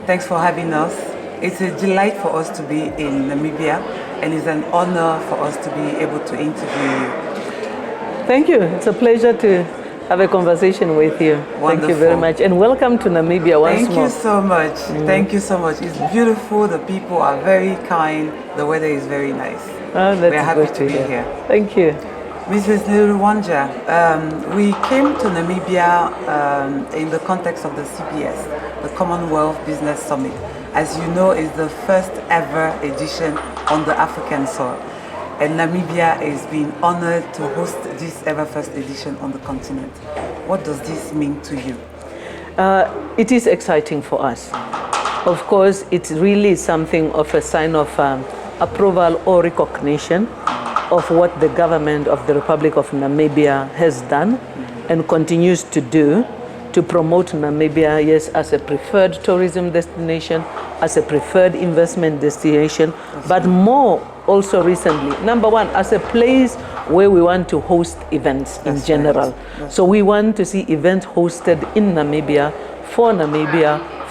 Thanks for having us. It's a delight for us to be in Namibia, and it's an honor for us to be able to interview you. Thank you. It's a pleasure to have a conversation with you. Wonderful. Thank you very much, and welcome to Namibia once more. Thank you so much. Thank you so much. It's beautiful. The people are very kind. The weather is very nice. Oh, We're happy to be here. Thank you. Mrs. Nangula Uaandja, we came to Namibia in the context of the CBS, the Commonwealth Business Summit. As you know, it's the first ever edition on the African soil. And Namibia is being honored to host this ever first edition on the continent. What does this mean to you? It is exciting for us. Of course, it's really something of a sign of approval or recognition of what the government of the Republic of Namibia has done and continues to do to promote Namibia, yes, as a preferred tourism destination, as a preferred investment destination, but more also recently, number one, as a place where we want to host events in general. So we want to see events hosted in Namibia,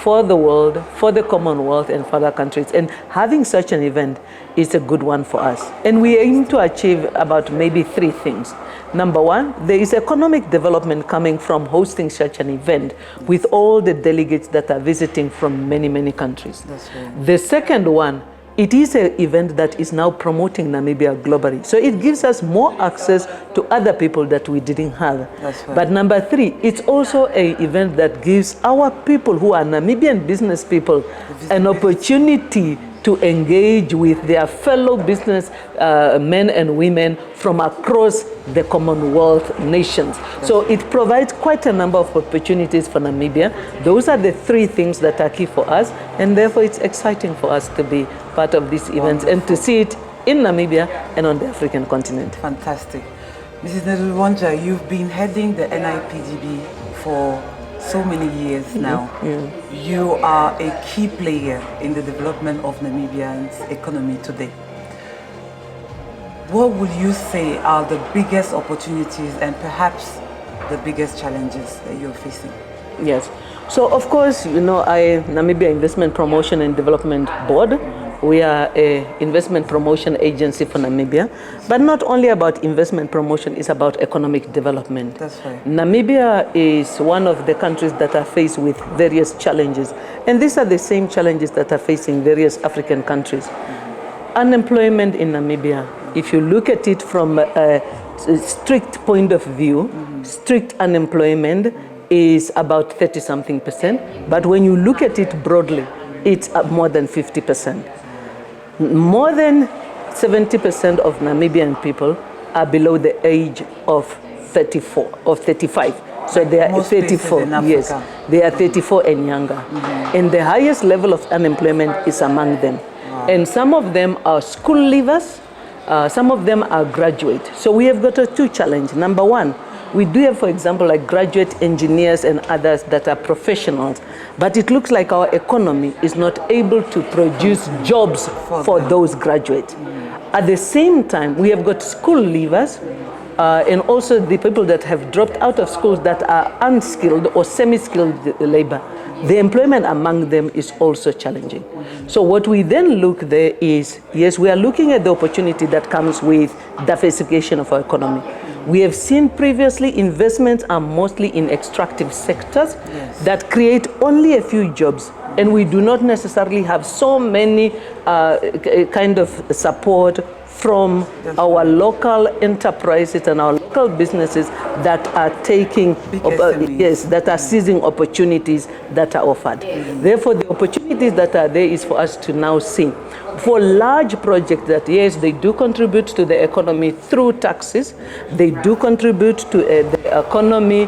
for the world, for the Commonwealth, and for other countries. And having such an event is a good one for us. And we aim to achieve about maybe three things. Number one, there is economic development coming from hosting such an event with all the delegates that are visiting from many, many countries. That's right. The second one, it is an event that is now promoting Namibia globally. So it gives us more access to other people that we didn't have. That's right. But number three, it's also an event that gives our people who are Namibian business people an opportunity to engage with their fellow business men and women from across the Commonwealth nations. So it provides quite a number of opportunities for Namibia. Those are the three things that are key for us, and therefore it's exciting for us to be part of these events and to see it in Namibia and on the African continent. Fantastic. Mrs. Nangula Uaandja, you've been heading the NIPDB for so many years now. You are a key player in the development of Namibia's economy today. What would you say are the biggest opportunities and perhaps the biggest challenges that you're facing? Yes. So of course, you know, Namibia Investment Promotion and Development Board, we are an investment promotion agency for Namibia, but not only about investment promotion, it's about economic development. That's right. Namibia is one of the countries that are faced with various challenges, and these are the same challenges that are facing various African countries. Unemployment in Namibia, if you look at it from a strict point of view, strict unemployment is about 30-something%, but when you look at it broadly, it's more than 50%. More than 70% of Namibian people are below the age of 34 or 35. So they are Most 34, yes, they are 34 and younger. And the highest level of unemployment is among them. And some of them are school leavers, some of them are graduate. So we have got two challenges. Number one, we do have, for example, like graduate engineers and others that are professionals, but it looks like our economy is not able to produce jobs for those graduates. At the same time, we have got school leavers and also the people that have dropped out of schools that are unskilled or semi-skilled labor. The employment among them is also challenging. So what we then look there is, yes, we are looking at the opportunity that comes with diversification of our economy. We have seen previously investments are mostly in extractive sectors that create only a few jobs, and we do not necessarily have so many kind of support from our local enterprises and our local businesses that are taking, that are seizing opportunities that are offered. Therefore, the opportunities that are there is for us to now see. For large projects that, yes, they do contribute to the economy through taxes, they do contribute to the economy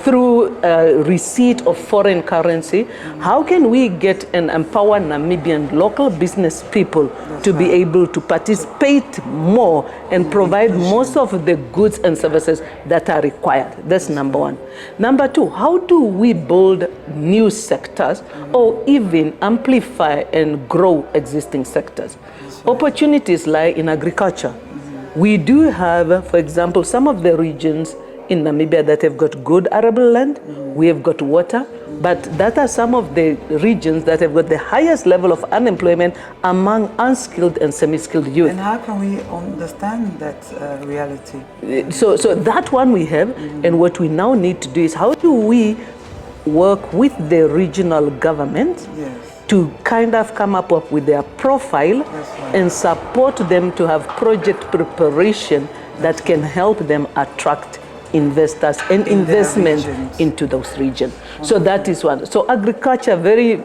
through receipt of foreign currency. How can we get and empower Namibian local business people to be able to participate more and provide most of the goods and services that are required? That's number one. Number two, how do we build new sectors or even amplify and grow existing sectors? Opportunities lie in agriculture. We do have, for example, some of the regions in Namibia that have got good arable land. We have got water. But that are some of the regions that have got the highest level of unemployment among unskilled and semi-skilled youth. And how can we understand that reality? So that one we have, and what we now need to do is how do we work with the regional government to kind of come up with their profile and support them to have project preparation that can help them attract investors and investment into those regions. So that is one. So agriculture, very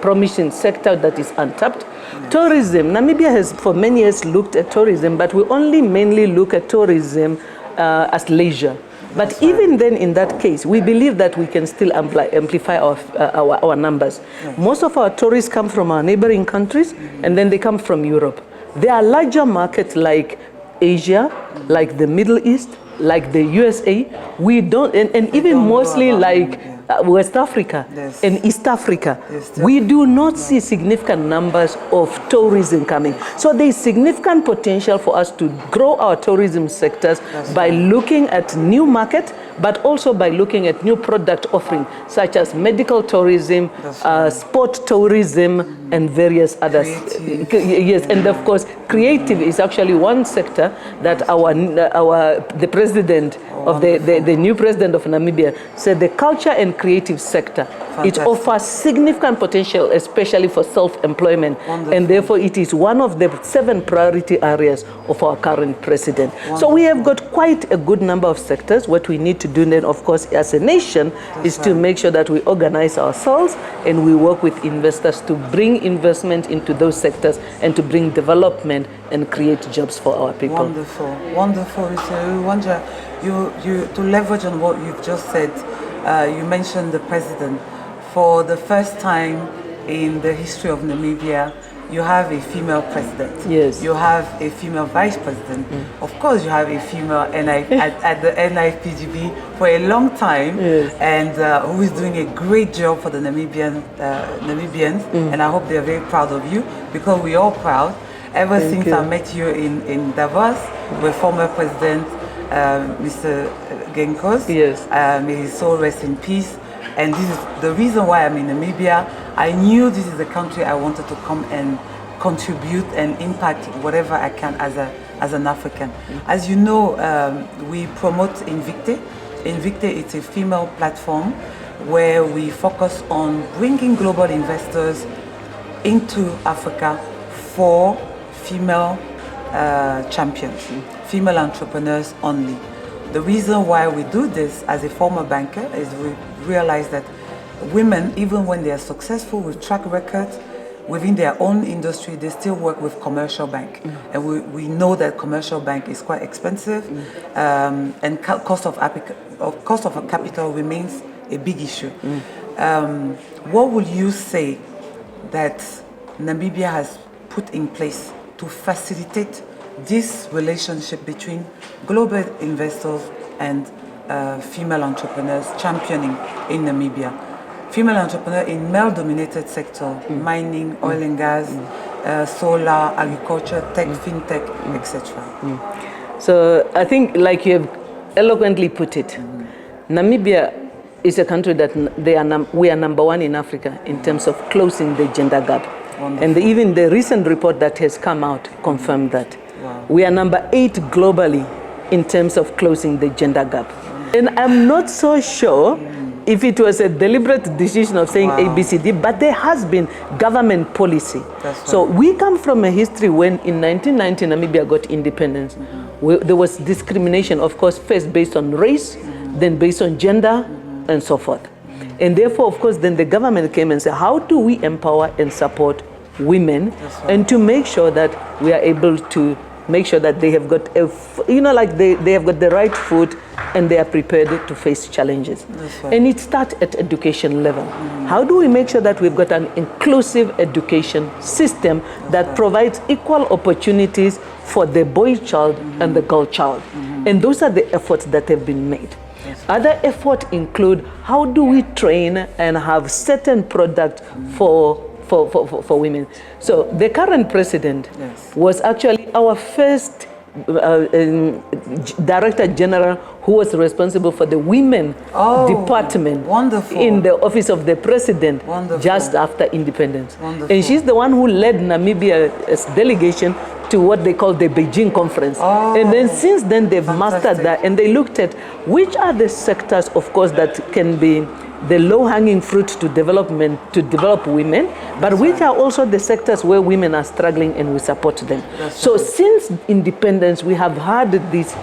promising sector that is untapped. Tourism, Namibia has for many years looked at tourism, but we only mainly look at tourism as leisure. But even then, in that case, we believe that we can still amplify our numbers. Most of our tourists come from our neighboring countries, and then they come from Europe. There are larger markets like Asia, like the Middle East, like the USA. We don't, and even mostly like West Africa and East Africa. We do not see significant numbers of tourism coming. So there is significant potential for us to grow our tourism sectors by looking at new markets, but also by looking at new product offerings, such as medical tourism, sport tourism, and various others. Yes, and of course, creative is actually one sector that the president of the new president of Namibia said the culture and creative sector. It offers significant potential, especially for self-employment, and therefore it is one of the 7 priority areas of our current president. So we have got quite a good number of sectors. What we need to do then, of course, as a nation, is to make sure that we organize ourselves and we work with investors to bring investment into those sectors and to bring development and create jobs for our people. Wonderful, wonderful. Mr. Uaandja, you to leverage on what you've just said, you mentioned the president. For the first time in the history of Namibia, you have a female president. Yes. You have a female vice president. Of course, you have a female at the NIPDB for a long time, and who is doing a great job for the Namibians. And I hope they're very proud of you, because we're all proud. Ever since I met you in Davos with former President Mr. Genkos, may his soul rest in peace. And this is the reason why I'm in Namibia. I knew this is the country I wanted to come and contribute and impact whatever I can as an African. As you know, we promote Invictae. Invictae is a female platform where we focus on bringing global investors into Africa for female champions, female entrepreneurs only. The reason why we do this as a former banker is we realize that women, even when they are successful with track records within their own industry, they still work with commercial bank. And we know that commercial bank is quite expensive, and cost of capital remains a big issue. What would you say that Namibia has put in place to facilitate this relationship between global investors and female entrepreneurs championing in Namibia? Female entrepreneur in male-dominated sector, mining, oil and gas, solar, agriculture, tech, fintech, etc. So I think, like you have eloquently put it, Namibia is a country that we are number 1 in Africa in terms of closing the gender gap. Wonderful. And even the recent report that has come out confirmed that. Wow. We are number 8 globally in terms of closing the gender gap. And I'm not so sure if it was a deliberate decision of saying ABCD, but there has been government policy. So we come from a history when in 1990 Namibia got independence. There was discrimination, of course, first based on race, then based on gender, and so forth. And therefore, of course, then the government came and said, how do we empower and support women and to make sure that we are able to make sure that they have got, they have got the right food and they are prepared to face challenges. And it starts at education level. How do we make sure that we've got an inclusive education system that provides equal opportunities for the boy child and the girl child? And those are the efforts that have been made. Other efforts include how do we train and have certain products for women. So the current president was actually our first Director General who was responsible for the women department in the office of the president just after independence. And she's the one who led Namibia's delegation to what they call the Beijing conference. And then since then they've mastered that, and they looked at which are the sectors, of course, that can be the low-hanging fruit to development, to develop women, but which are also the sectors where women are struggling, and we support them. So since independence, we have had this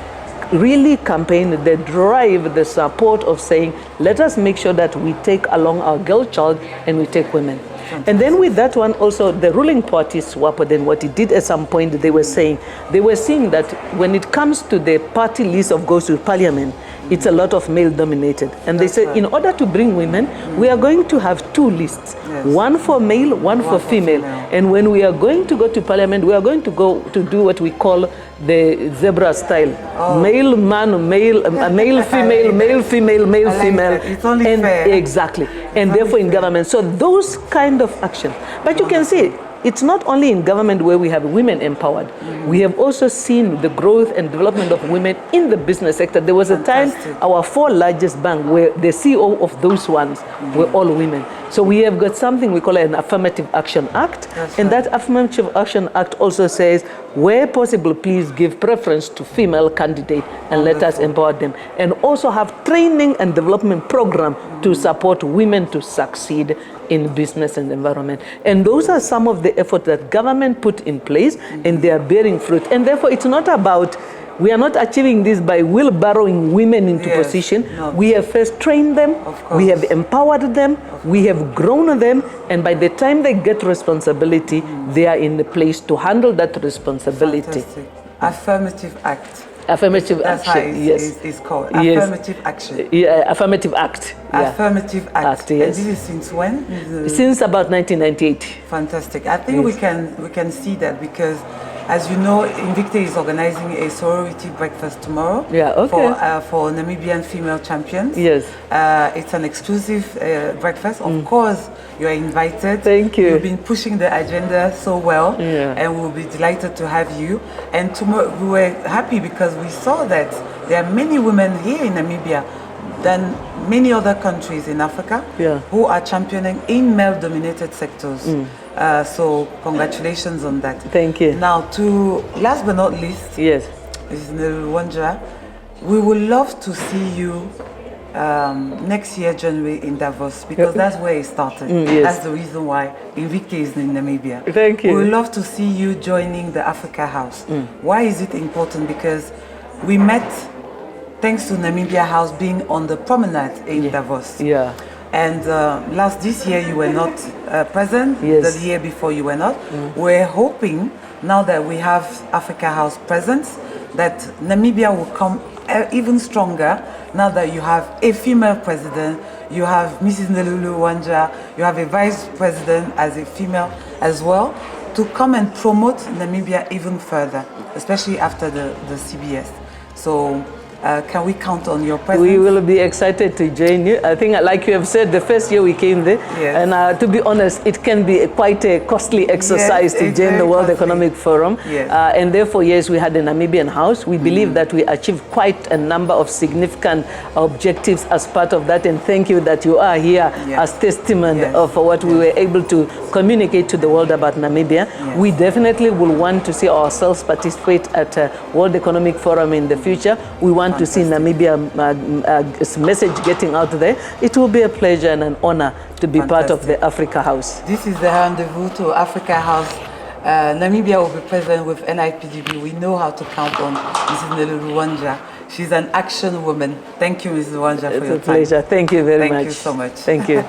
really campaign, the drive, the support of saying, let us make sure that we take along our girl child and we take women. And then with that one also, the ruling party, SWAPO, then what it did at some point, they were seeing that when it comes to the party list of goes to parliament, it's a lot of male dominated. And they said, in order to bring women, we are going to have two lists, one for male, one for female. And when we are going to go to parliament, we are going to go to do what we call the zebra style. Male, man, male, male, female, male, female, male, female. It's only fair. Exactly. And therefore in government. So those kind of action. But you can see, it's not only in government where we have women empowered. We have also seen the growth and development of women in the business sector. There was a time our 4 largest banks, where the CEO of those ones were all women. So we have got something we call an Affirmative Action Act. And that Affirmative Action Act also says, where possible, please give preference to female candidates and let us empower them. And also have training and development program to support women to succeed in business and environment. And those are some of the efforts that government put in place, and they are bearing fruit. And therefore, it's not about, we are not achieving this by wheelbarrowing women into position. We have first trained them, we have empowered them, we have grown them, and by the time they get responsibility, they are in the place to handle that responsibility. Fantastic. Affirmative Act. Affirmative That's action, how yes. it's called. Affirmative action. Yeah, affirmative act. Affirmative act. Yes. And this is since when? Since about 1998. Fantastic. I think we can see that because, as you know, Invictae is organizing a sorority breakfast tomorrow for Namibian female champions. Yes. It's an exclusive breakfast. Of course, you are invited. Thank you. You've been pushing the agenda so well, and we'll be delighted to have you. And tomorrow, we were happy because we saw that there are many women here in Namibia than many other countries in Africa who are championing in male-dominated sectors. So congratulations on that. Thank you. Now, to last but not least, Mrs. Nangula Uaandja, we would love to see you next year, January, in Davos, because that's where it started. That's the reason why Invictae is in Namibia. Thank you. We would love to see you joining the Africa House. Why is it important? Because we met thanks to Namibia House being on the promenade in Davos. And this year you were not present, the year before you were not. We're hoping, now that we have Africa House presence, that Namibia will come even stronger now that you have a female president, you have Mrs. Nangula Uaandja, you have a vice president as a female as well, to come and promote Namibia even further, especially after the CBS. So can we count on your presence? We will be excited to join you. I think, like you have said, the first year we came there, and to be honest, it can be quite a costly exercise to join the World Economic Forum. And therefore, yes, we had a Namibian house. We believe that we achieved quite a number of significant objectives as part of that. And thank you that you are here as testament of what we were able to communicate to the world about Namibia. We definitely will want to see ourselves participate at World Economic Forum in the future. We want to see Namibia's message getting out there. It will be a pleasure and an honor to be part of the Africa House. This is the rendezvous to Africa House. Namibia will be present with NIPDB. We know how to count on Mrs. Nangula Uaandja. She's an action woman. Thank you, Mrs. Uaandja, for your time. It's a pleasure. Thank you very much. Thank you so much. Thank you.